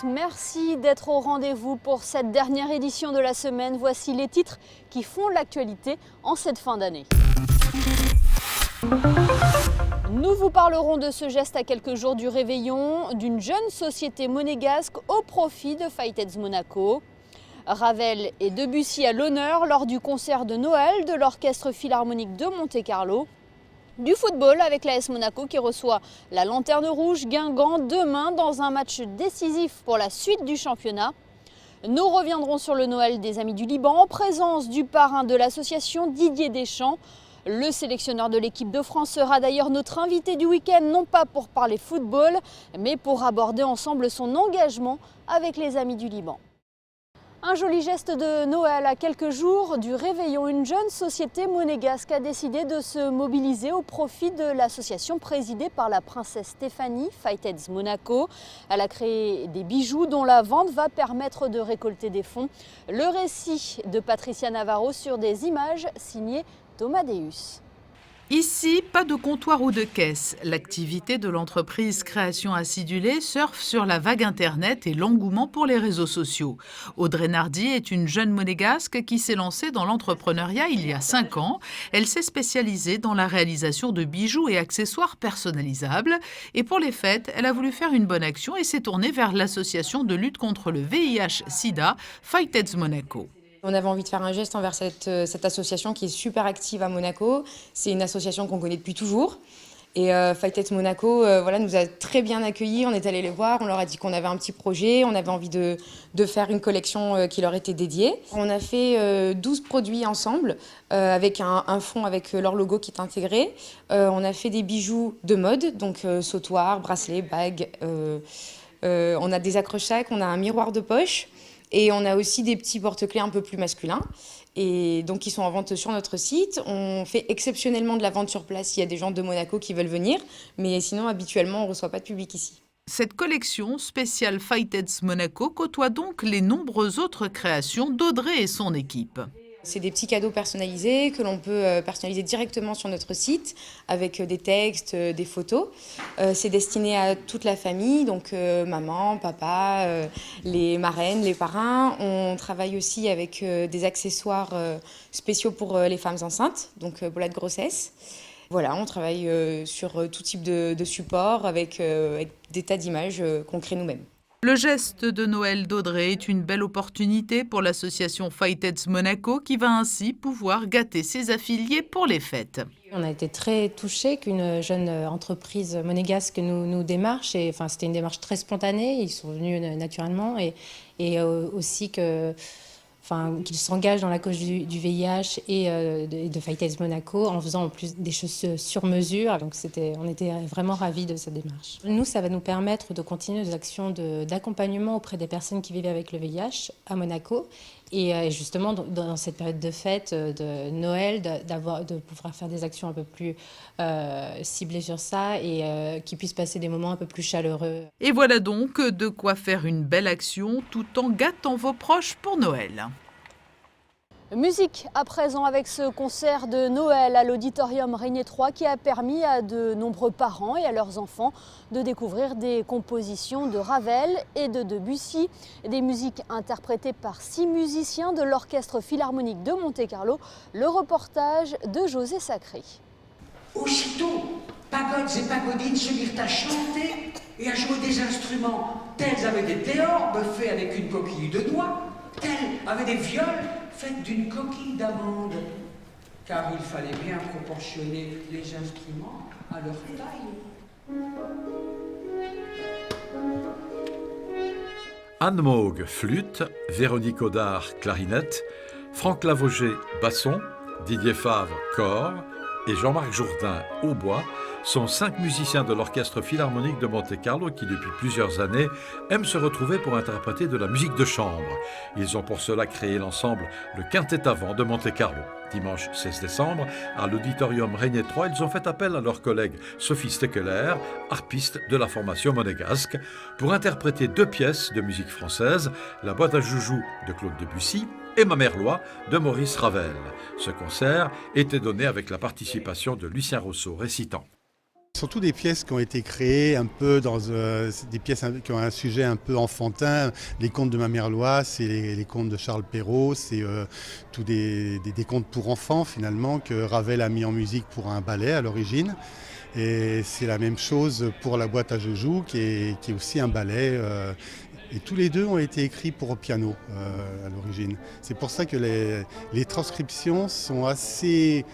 tous, merci d'être au rendez-vous pour cette dernière édition de la semaine. Voici les titres qui font l'actualité en cette fin d'année. Nous vous parlerons de ce geste à quelques jours du réveillon d'une jeune société monégasque au profit de Fighteds Monaco. Ravel et Debussy à l'honneur lors du concert de Noël de l'Orchestre Philharmonique de Monte-Carlo. Du football avec l'AS Monaco qui reçoit la Lanterne Rouge Guingamp demain dans un match décisif pour la suite du championnat. Nous reviendrons sur le Noël des Amis du Liban en présence du parrain de l'association Didier Deschamps. Le sélectionneur de l'équipe de France sera d'ailleurs notre invité du week-end, non pas pour parler football, mais pour aborder ensemble son engagement avec les Amis du Liban. Un joli geste de Noël à quelques jours du réveillon. Une jeune société monégasque a décidé de se mobiliser au profit de l'association présidée par la princesse Stéphanie, Fighteds Monaco. Elle a créé des bijoux dont la vente va permettre de récolter des fonds. Le récit de Patricia Navarro sur des images signées Thomas Deus. Ici, pas de comptoir ou de caisse. L'activité de l'entreprise Création Acidulée surfe sur la vague Internet et l'engouement pour les réseaux sociaux. Audrey Nardi est une jeune monégasque qui s'est lancée dans l'entrepreneuriat il y a 5 ans. Elle s'est spécialisée dans la réalisation de bijoux et accessoires personnalisables. Et pour les fêtes, elle a voulu faire une bonne action et s'est tournée vers l'association de lutte contre le VIH-Sida, Fighteds Monaco. On avait envie de faire un geste envers cette association qui est super active à Monaco. C'est une association qu'on connaît depuis toujours. Et Fighteds Monaco nous a très bien accueillis. On est allé les voir, on leur a dit qu'on avait un petit projet, on avait envie de faire une collection qui leur était dédiée. On a fait 12 produits ensemble avec un fond avec leur logo qui est intégré. On a fait des bijoux de mode, donc sautoirs, bracelets, bagues. On a des accrochacs, on a un miroir de poche. Et on a aussi des petits porte-clés un peu plus masculins. Et donc, ils sont en vente sur notre site. On fait exceptionnellement de la vente sur place s'il y a des gens de Monaco qui veulent venir. Mais sinon, habituellement, on ne reçoit pas de public ici. Cette collection spéciale Fighteds Monaco côtoie donc les nombreuses autres créations d'Audrey et son équipe. C'est des petits cadeaux personnalisés que l'on peut personnaliser directement sur notre site avec des textes, des photos. C'est destiné à toute la famille, donc maman, papa, les marraines, les parrains. On travaille aussi avec des accessoires spéciaux pour les femmes enceintes, donc bolas de grossesse. Voilà, on travaille sur tout type de support avec des tas d'images qu'on crée nous-mêmes. Le geste de Noël d'Audrey est une belle opportunité pour l'association Fighteds Monaco qui va ainsi pouvoir gâter ses affiliés pour les fêtes. On a été très touchés qu'une jeune entreprise monégasque nous démarche. C'était une démarche très spontanée, ils sont venus naturellement et aussi qu'ils s'engagent dans la cause du VIH et de Fighteds Monaco en faisant en plus des choses sur mesure. Donc on était vraiment ravis de cette démarche. Nous, ça va nous permettre de continuer nos actions d'accompagnement auprès des personnes qui vivent avec le VIH à Monaco. Et justement, dans cette période de fête, de Noël, de pouvoir faire des actions un peu plus ciblées sur ça et qui puissent passer des moments un peu plus chaleureux. Et voilà donc de quoi faire une belle action tout en gâtant vos proches pour Noël. Musique à présent avec ce concert de Noël à l'Auditorium Régnier 3 qui a permis à de nombreux parents et à leurs enfants de découvrir des compositions de Ravel et de Debussy, des musiques interprétées par 6 musiciens de l'Orchestre Philharmonique de Monte-Carlo. Le reportage de José Sacré. Aussitôt, pagodes et pagodines se mirent à chanter et à jouer des instruments tels avec des théorbes faits avec une coquille de noix, tels avec des viols faites d'une coquille d'amande, car il fallait bien proportionner les instruments à leur taille. Anne Moog, flûte, Véronique Audard, clarinette, Franck Lavauger, basson, Didier Favre, cor et Jean-Marc Jourdain, hautbois, sont 5 musiciens de l'Orchestre Philharmonique de Monte-Carlo qui, depuis plusieurs années, aiment se retrouver pour interpréter de la musique de chambre. Ils ont pour cela créé l'ensemble Le Quintet à vent de Monte-Carlo. Dimanche 16 décembre, à l'Auditorium Régnier 3, ils ont fait appel à leur collègue Sophie Stekeler, harpiste de la formation monégasque, pour interpréter 2 pièces de musique française, La boîte à joujoux de Claude Debussy et Ma Merlois de Maurice Ravel. Ce concert était donné avec la participation de Lucien Rousseau récitant. Surtout des pièces qui ont été créées un peu des pièces qui ont un sujet un peu enfantin. Les contes de Mamerlois, c'est les contes de Charles Perrault, c'est tous des contes pour enfants finalement que Ravel a mis en musique pour un ballet à l'origine. Et c'est la même chose pour La boîte à Joujou qui est aussi un ballet. Et tous les deux ont été écrits pour piano à l'origine. C'est pour ça que les transcriptions sont assez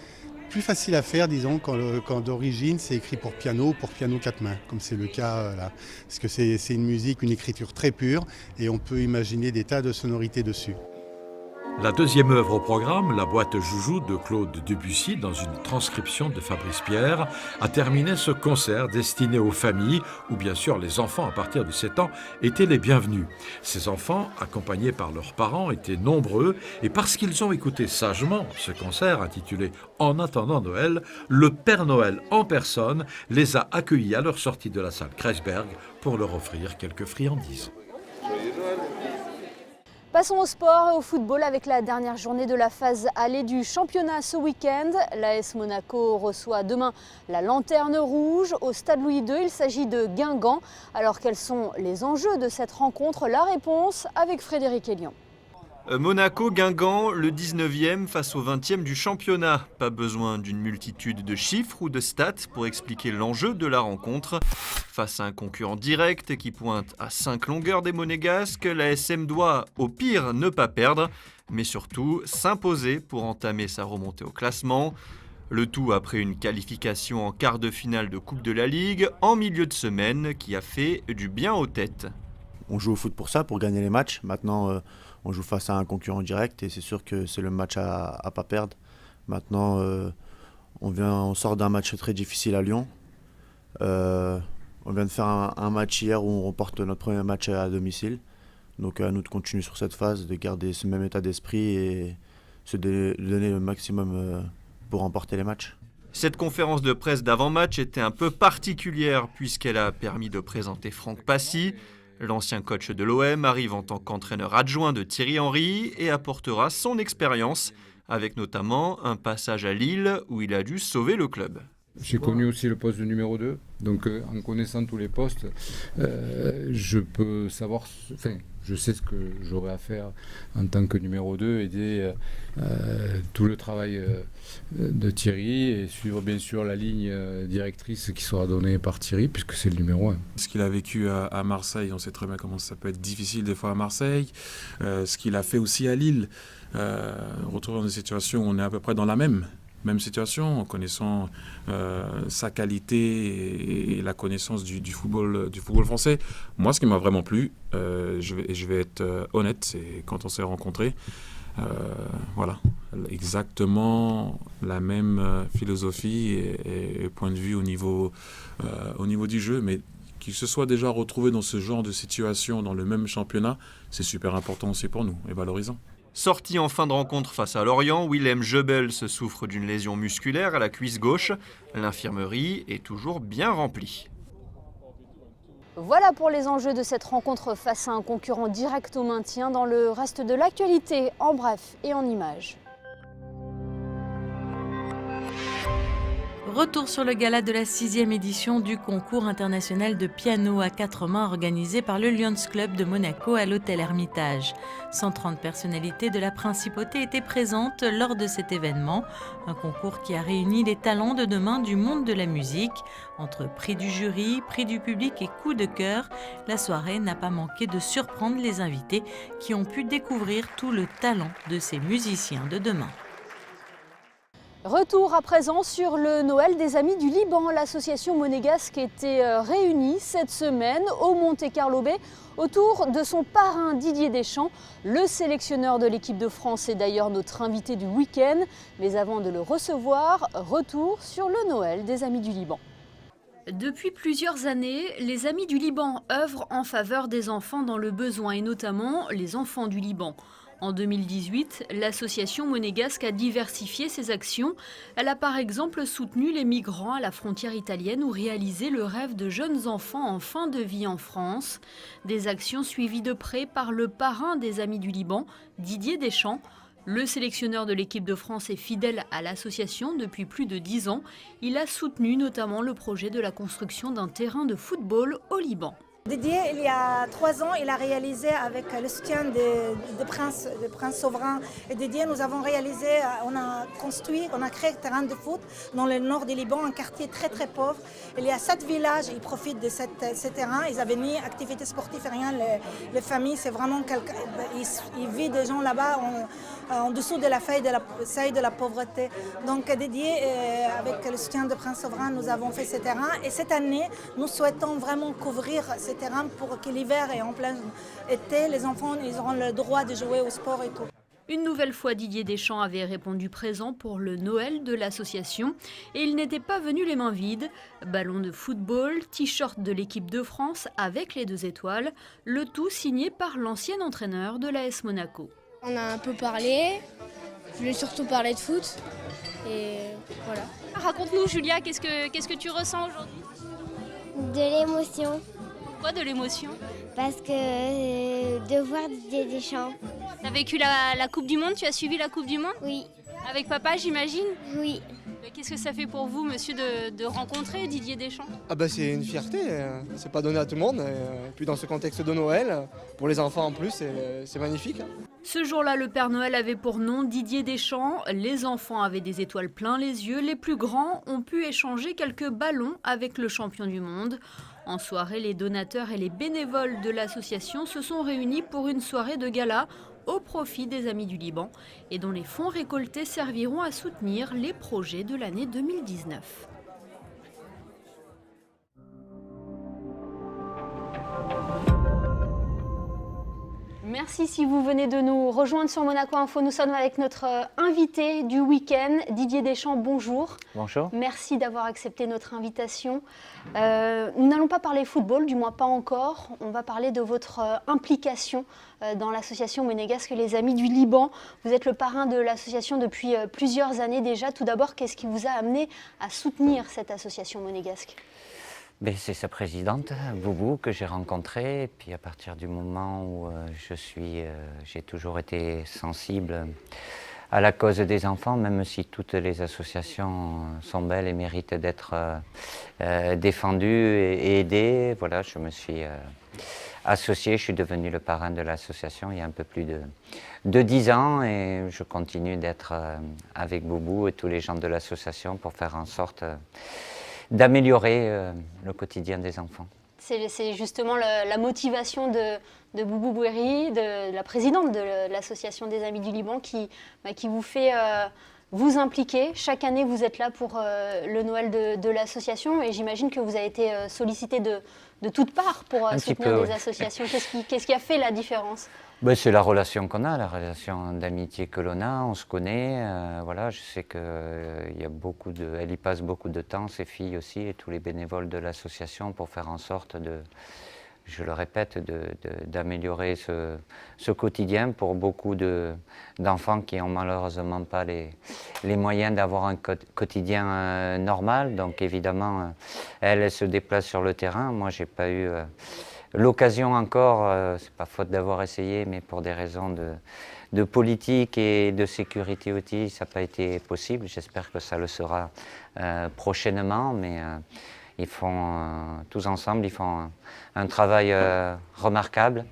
plus faciles à faire, disons, quand d'origine c'est écrit pour piano 4 mains, comme c'est le cas là. Parce que c'est une musique, une écriture très pure et on peut imaginer des tas de sonorités dessus. La deuxième œuvre au programme, La boîte Joujou de Claude Debussy, dans une transcription de Fabrice Pierre, a terminé ce concert destiné aux familles, où bien sûr les enfants à partir de 7 ans étaient les bienvenus. Ces enfants, accompagnés par leurs parents, étaient nombreux et parce qu'ils ont écouté sagement ce concert intitulé « En attendant Noël », le Père Noël en personne les a accueillis à leur sortie de la salle Kreisberg pour leur offrir quelques friandises. Passons au sport et au football avec la dernière journée de la phase allée du championnat ce week-end. L'AS Monaco reçoit demain la Lanterne Rouge au Stade Louis II. Il s'agit de Guingamp. Alors quels sont les enjeux de cette rencontre? La réponse avec Frédéric Elian. Monaco-Guingamp, le 19e face au 20e du championnat. Pas besoin d'une multitude de chiffres ou de stats pour expliquer l'enjeu de la rencontre. Face à un concurrent direct qui pointe à 5 longueurs des Monégasques, la SM doit, au pire, ne pas perdre, mais surtout s'imposer pour entamer sa remontée au classement. Le tout après une qualification en quart de finale de Coupe de la Ligue en milieu de semaine qui a fait du bien aux têtes. On joue au foot pour ça, pour gagner les matchs. Maintenant, on joue face à un concurrent direct et c'est sûr que c'est le match à pas perdre. Maintenant, on sort d'un match très difficile à Lyon. On vient de faire un match hier où on remporte notre premier match à domicile. Donc à nous de continuer sur cette phase, de garder ce même état d'esprit et donner le maximum pour remporter les matchs. Cette conférence de presse d'avant-match était un peu particulière puisqu'elle a permis de présenter Franck Passy. L'ancien coach de l'OM arrive en tant qu'entraîneur adjoint de Thierry Henry et apportera son expérience, avec notamment un passage à Lille où il a dû sauver le club. J'ai connu aussi le poste de numéro 2, donc en connaissant tous les postes, je peux savoir, je sais ce que j'aurai à faire en tant que numéro 2, aider tout le travail de Thierry et suivre bien sûr la ligne directrice qui sera donnée par Thierry, puisque c'est le numéro 1. Ce qu'il a vécu à Marseille, on sait très bien comment ça peut être difficile des fois à Marseille, ce qu'il a fait aussi à Lille, retrouver dans une situation où on est à peu près dans la même situation, en connaissant sa qualité et la connaissance du football français. Moi, ce qui m'a vraiment plu, je vais être honnête, c'est quand on s'est rencontrés, voilà, exactement la même philosophie et point de vue au niveau du jeu, mais qu'il se soit déjà retrouvé dans ce genre de situation, dans le même championnat, c'est super important aussi pour nous et valorisant. Sorti en fin de rencontre face à Lorient, Willem Jebel se souffre d'une lésion musculaire à la cuisse gauche. L'infirmerie est toujours bien remplie. Voilà pour les enjeux de cette rencontre face à un concurrent direct au maintien. Dans le reste de l'actualité, en bref et en images. Retour sur le gala de la 6e édition du concours international de piano à 4 mains organisé par le Lions Club de Monaco à l'hôtel Hermitage. 130 personnalités de la principauté étaient présentes lors de cet événement, un concours qui a réuni les talents de demain du monde de la musique. Entre prix du jury, prix du public et coup de cœur, la soirée n'a pas manqué de surprendre les invités qui ont pu découvrir tout le talent de ces musiciens de demain. Retour à présent sur le Noël des Amis du Liban. L'association monégasque était réunie cette semaine au Monte-Carlo Bay autour de son parrain Didier Deschamps. Le sélectionneur de l'équipe de France est d'ailleurs notre invité du week-end. Mais avant de le recevoir, retour sur le Noël des Amis du Liban. Depuis plusieurs années, les Amis du Liban œuvrent en faveur des enfants dans le besoin et notamment les enfants du Liban. En 2018, l'association monégasque a diversifié ses actions. Elle a par exemple soutenu les migrants à la frontière italienne ou réalisé le rêve de jeunes enfants en fin de vie en France. Des actions suivies de près par le parrain des Amis du Liban, Didier Deschamps. Le sélectionneur de l'équipe de France est fidèle à l'association depuis plus de 10 ans. Il a soutenu notamment le projet de la construction d'un terrain de football au Liban. Didier, il y a 3 ans, il a réalisé avec le soutien de Prince Souverain et Didier, nous avons réalisé, on a créé un terrain de foot dans le nord du Liban, un quartier très très pauvre. Il y a 7 villages, ils profitent de ce terrain, ils n'avaient ni activité sportive et rien. Les familles, c'est vraiment ils vivent des gens là-bas en dessous de la seuil de la pauvreté. Donc Didier, avec le soutien de Prince Souverain, nous avons fait ce terrain et cette année, nous souhaitons vraiment couvrir ce terrain pour que l'hiver et en plein été, les enfants ils auront le droit de jouer au sport et tout. Une nouvelle fois, Didier Deschamps avait répondu présent pour le Noël de l'association et il n'était pas venu les mains vides. Ballon de football, t-shirt de l'équipe de France avec les 2 étoiles, le tout signé par l'ancien entraîneur de l'AS Monaco. On a un peu parlé, je voulais surtout parler de foot et voilà. Raconte-nous Julia, qu'est-ce que tu ressens aujourd'hui? De l'émotion. Pourquoi de l'émotion? Parce que de voir Didier Deschamps. Tu as vécu la Coupe du Monde, tu as suivi la Coupe du Monde? Oui. Avec papa, j'imagine? Oui. Qu'est-ce que ça fait pour vous, monsieur, de rencontrer Didier Deschamps? C'est une fierté, c'est pas donné à tout le monde. Et puis dans ce contexte de Noël, pour les enfants en plus, c'est magnifique. Ce jour-là, le Père Noël avait pour nom Didier Deschamps. Les enfants avaient des étoiles plein les yeux. Les plus grands ont pu échanger quelques ballons avec le champion du monde. En soirée, les donateurs et les bénévoles de l'association se sont réunis pour une soirée de gala au profit des Amis du Liban et dont les fonds récoltés serviront à soutenir les projets de l'année 2019. Merci si vous venez de nous rejoindre sur Monaco Info. Nous sommes avec notre invité du week-end, Didier Deschamps. Bonjour. Bonjour. Merci d'avoir accepté notre invitation. Nous n'allons pas parler football, du moins pas encore. On va parler de votre implication dans l'association monégasque Les Amis du Liban. Vous êtes le parrain de l'association depuis plusieurs années déjà. Tout d'abord, qu'est-ce qui vous a amené à soutenir cette association monégasque ? C'est sa présidente, Boubou, que j'ai rencontrée. Et puis à partir du moment où j'ai toujours été sensible à la cause des enfants, même si toutes les associations sont belles et méritent d'être défendues et aidées. Voilà, je me suis associé, je suis devenu le parrain de l'association il y a un peu plus de 10 ans et je continue d'être avec Boubou et tous les gens de l'association pour faire en sorte d'améliorer le quotidien des enfants. C'est justement la motivation de Boubou Bouéri, de la présidente de l'association des Amis du Liban, qui vous fait vous impliquer. Chaque année, vous êtes là pour le Noël de l'association et j'imagine que vous avez été sollicité de toutes parts pour soutenir des associations. Qu'est-ce qui a fait la différence ? C'est la relation qu'on a, la relation d'amitié que l'on a, on se connaît. Voilà, je sais qu'elle y passe beaucoup de temps, ses filles aussi, et tous les bénévoles de l'association pour faire en sorte je le répète, d'améliorer ce quotidien pour beaucoup d'enfants qui n'ont malheureusement pas les moyens d'avoir un quotidien normal. Donc évidemment, elle se déplace sur le terrain. Moi, je n'ai pas eu l'occasion encore, c'est pas faute d'avoir essayé, mais pour des raisons de politique et de sécurité aussi, ça n'a pas été possible. J'espère que ça le sera prochainement, mais tous ensemble, ils font un travail remarquable,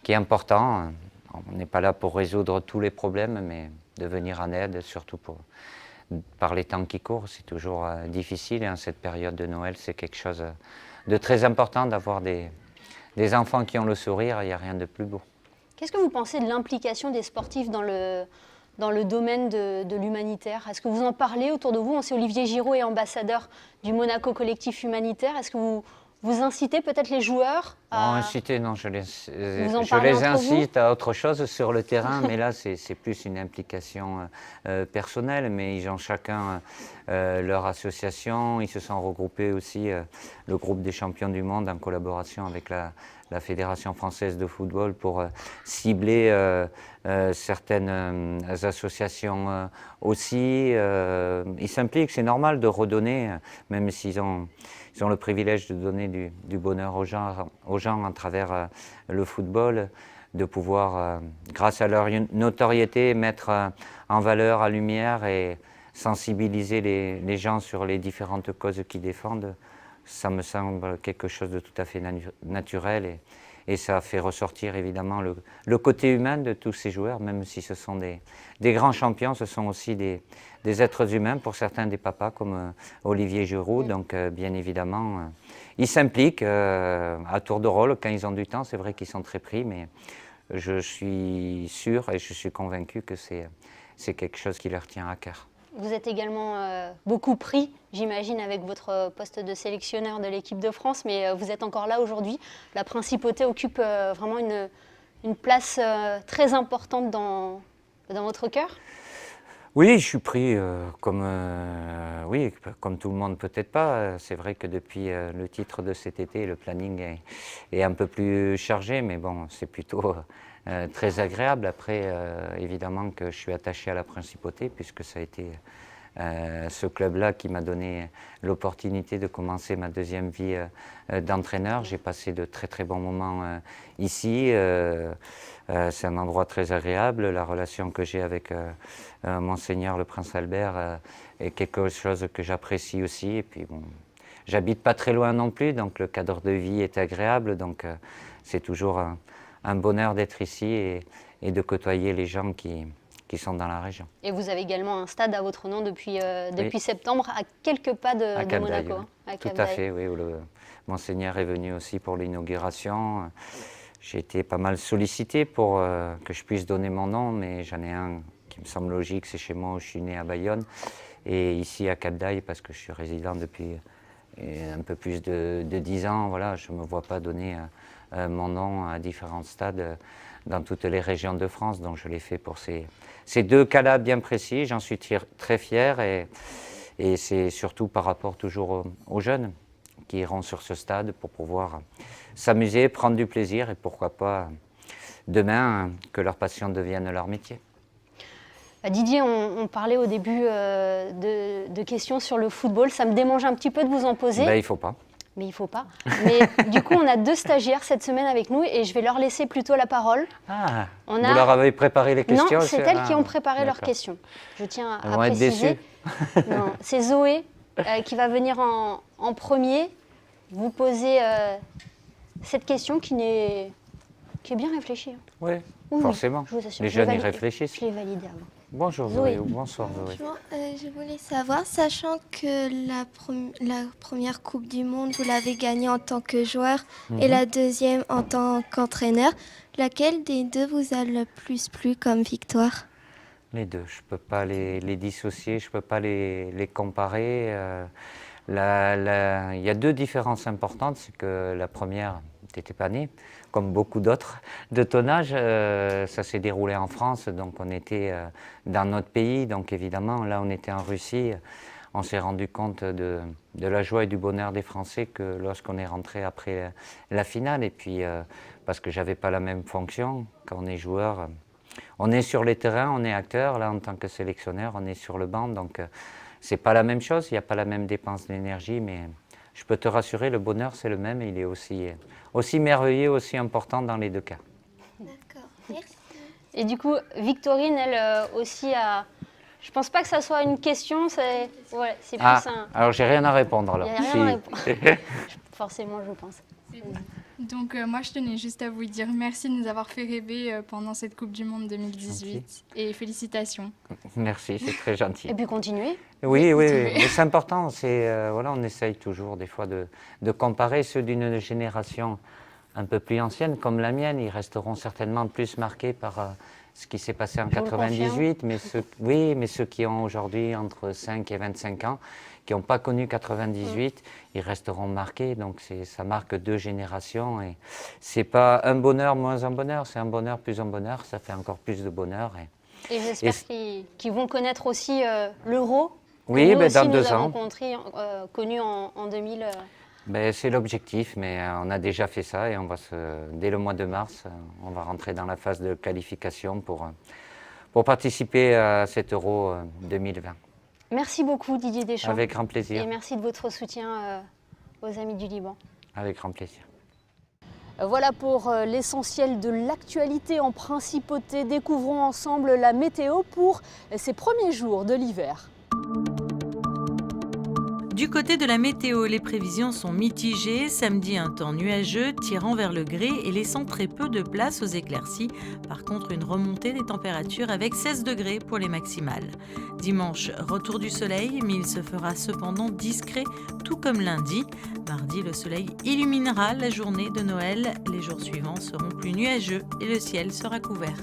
qui est important. On n'est pas là pour résoudre tous les problèmes, mais de venir en aide, surtout par les temps qui courent. C'est toujours difficile et en cette période de Noël, c'est quelque chose de très important d'avoir des enfants qui ont le sourire, il n'y a rien de plus beau. Qu'est-ce que vous pensez de l'implication des sportifs dans le domaine de l'humanitaire? Est-ce que vous en parlez autour de vous? On sait Olivier Giraud est ambassadeur du Monaco Collectif Humanitaire. Est-ce que vous incitez peut-être les joueurs à... Inciter, non, je les incite à autre chose sur le terrain, mais là c'est plus une implication personnelle, mais ils ont chacun leur association, ils se sont regroupés aussi, le groupe des champions du monde en collaboration avec la Fédération française de football pour cibler certaines associations aussi. Ils s'impliquent, c'est normal de redonner, même s'ils ont le privilège de donner du bonheur aux gens à travers le football. de pouvoir, grâce à leur notoriété, mettre en valeur, en lumière et sensibiliser les gens sur les différentes causes qu'ils défendent. Ça me semble quelque chose de tout à fait naturel et ça fait ressortir évidemment le côté humain de tous ces joueurs, même si ce sont des grands champions, ce sont aussi des êtres humains, pour certains des papas comme Olivier Giroud, donc bien évidemment ils s'impliquent à tour de rôle quand ils ont du temps, c'est vrai qu'ils sont très pris, mais je suis sûr et je suis convaincu que c'est quelque chose qui leur tient à cœur. Vous êtes également beaucoup pris, j'imagine, avec votre poste de sélectionneur de l'équipe de France, mais vous êtes encore là aujourd'hui. La Principauté occupe vraiment une place très importante dans votre cœur. Oui, je suis pris comme tout le monde, peut-être pas. C'est vrai que depuis le titre de cet été, le planning est un peu plus chargé, mais bon, c'est plutôt très agréable. Après, évidemment que je suis attaché à la Principauté, puisque ça a été ce club-là qui m'a donné l'opportunité de commencer ma deuxième vie d'entraîneur. J'ai passé de très très bons moments ici. C'est un endroit très agréable. La relation que j'ai avec Monseigneur le Prince Albert est quelque chose que j'apprécie aussi. Et puis bon, j'habite pas très loin non plus, donc le cadre de vie est agréable. Donc c'est toujours un bonheur d'être ici et de côtoyer les gens qui sont dans la région. Et vous avez également un stade à votre nom depuis septembre, à quelques pas de Monaco. Oui. Tout à fait, oui, où le Monseigneur est venu aussi pour l'inauguration. J'ai été pas mal sollicité pour que je puisse donner mon nom, mais j'en ai un qui me semble logique, c'est chez moi où je suis né à Bayonne, et ici à Cap-d'Aille, parce que je suis résident depuis un peu plus de 10 ans. Voilà, je ne me vois pas donner mon nom à différents stades dans toutes les régions de France, donc je l'ai fait pour ces deux cas-là bien précis. J'en suis très fier et c'est surtout par rapport toujours aux jeunes qui iront sur ce stade pour pouvoir s'amuser, prendre du plaisir et pourquoi pas demain que leur passion devienne leur métier. Didier, on parlait au début de questions sur le football. Ça me démange un petit peu de vous en poser. Ben, il ne faut pas. Mais il ne faut pas. Mais du coup, on a 2 stagiaires cette semaine avec nous et je vais leur laisser plutôt la parole. Ah, vous leur avez préparé les questions? Non, c'est elles qui ont préparé leurs questions. Je tiens à préciser. Être déçus. Non, c'est Zoé qui va venir en premier vous poser cette question qui est bien réfléchie. Oui, forcément. Je vous assure, les jeunes y réfléchissent. Je l'ai validé avant. Bonjour Zoé, ou bonsoir Zoé. Bonjour, je voulais savoir, sachant que la première Coupe du Monde, vous l'avez gagnée en tant que joueur et la deuxième en tant qu'entraîneur, laquelle des deux vous a le plus plu comme victoire? Les deux, je ne peux pas les dissocier, je ne peux pas les comparer. Il y a 2 différences importantes, c'est que la première, tu n'étais pas né, comme beaucoup d'autres de ton âge, ça s'est déroulé en France, donc on était dans notre pays, donc évidemment, là on était en Russie, on s'est rendu compte de la joie et du bonheur des Français que lorsqu'on est rentré après la finale, et puis parce que j'avais pas la même fonction, quand on est joueur, on est sur les terrains, on est acteur, là en tant que sélectionneur, on est sur le banc, donc c'est pas la même chose, il n'y a pas la même dépense d'énergie, mais je peux te rassurer, le bonheur c'est le même, et il est aussi merveilleux, aussi important dans les 2 cas. D'accord, merci. Et du coup, Victorine, elle aussi a... Je pense pas que ça soit une question, c'est plus un... Alors j'ai rien à répondre là. Il n'y a rien à répondre. Forcément, je pense. Donc moi, je tenais juste à vous dire merci de nous avoir fait rêver pendant cette Coupe du Monde 2018 et félicitations. Merci, c'est très gentil. Et puis continuez. Oui, mais c'est important. On essaye toujours des fois de comparer ceux d'une génération un peu plus ancienne comme la mienne. Ils resteront certainement plus marqués par ce qui s'est passé en 98, mais ceux qui ont aujourd'hui entre 5 et 25 ans, qui n'ont pas connu 98, ils resteront marqués. Donc ça marque 2 générations et c'est pas un bonheur moins un bonheur, c'est un bonheur plus un bonheur, ça fait encore plus de bonheur. Et j'espère qu'ils vont connaître aussi l'Euro. Oui, nous dans aussi, 2 ans. Connu en 2000. C'est l'objectif, mais on a déjà fait ça et dès le mois de mars, on va rentrer dans la phase de qualification pour participer à cet Euro 2020. Merci beaucoup Didier Deschamps. Avec grand plaisir. Et merci de votre soutien aux Amis du Liban. Avec grand plaisir. Voilà pour l'essentiel de l'actualité en principauté. Découvrons ensemble la météo pour ces premiers jours de l'hiver. Du côté de la météo, les prévisions sont mitigées. Samedi, un temps nuageux tirant vers le gris et laissant très peu de place aux éclaircies. Par contre, une remontée des températures avec 16 degrés pour les maximales. Dimanche, retour du soleil, mais il se fera cependant discret, tout comme lundi. Mardi, le soleil illuminera la journée de Noël. Les jours suivants seront plus nuageux et le ciel sera couvert.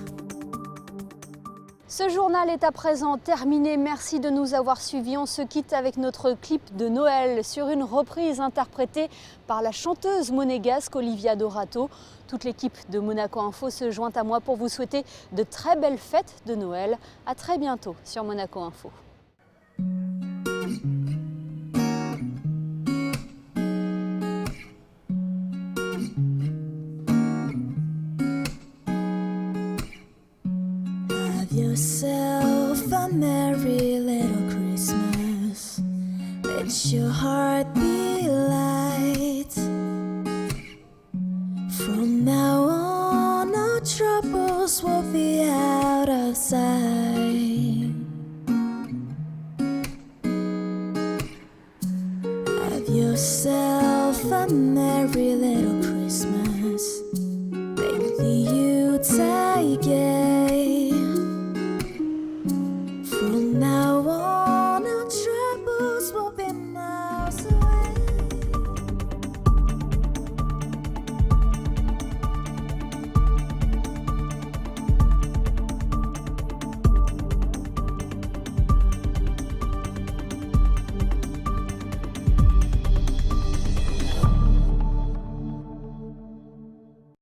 Ce journal est à présent terminé. Merci de nous avoir suivis. On se quitte avec notre clip de Noël sur une reprise interprétée par la chanteuse monégasque Olivia Dorato. Toute l'équipe de Monaco Info se joint à moi pour vous souhaiter de très belles fêtes de Noël. À très bientôt sur Monaco Info. Yourself a merry little Christmas. Let your heart be light. From now on, our troubles will be out of sight. Have yourself a merry little Christmas. Maybe you